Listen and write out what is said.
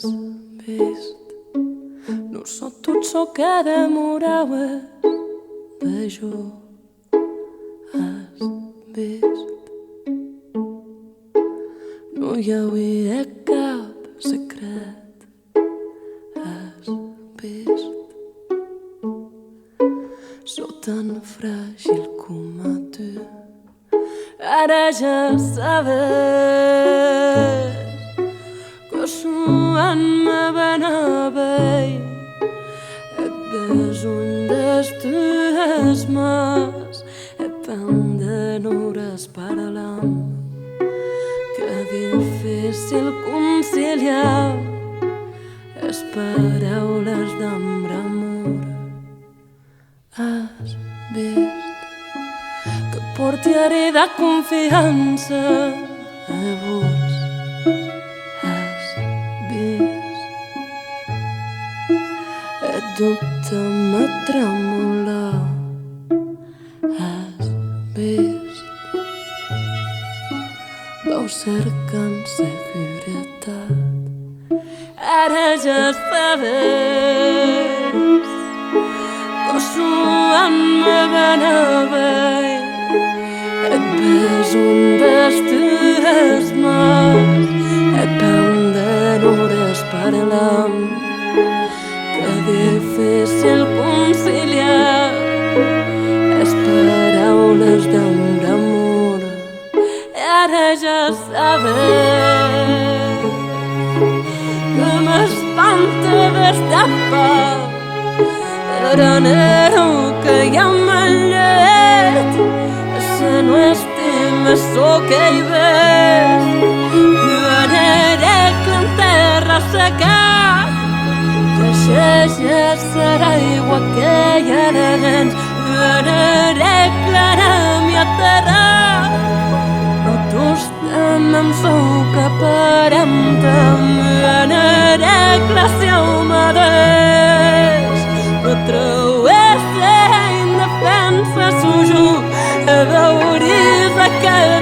Has vist? No sóc tot çò que demoraves de jo. Has vist? No hi hauria cap secret. Has vist? Sóc tan fràgil com a tu. Ara ja sabes que sou me benavei. Et besoin das tuas mãos. É tão denures parlant. Que difícil conciliar les paraules d'amor. Has vist que portiaré de confiança a vos. Has vist? Et dubte me tremolar. Has vist? Vau cercant seguretat. Ara ja sabes que sou me benavei. Et besoin das tuas mãos. É tão denures parlant. Que difícil conciliar les paraules d'amor. Ara ja sabes que m'espanta d'escapar. Granero que ja m'ha llet. Se no estimes o que hi ves. Granere que en terra seca. Que això ja serà igual que ja dents. Granere que ara m'hi aterrar. No tots temem sou que parem-te'm. Granere que la seu m'adés. No trauer ser indefensa, s'ho juro. Veuries aquell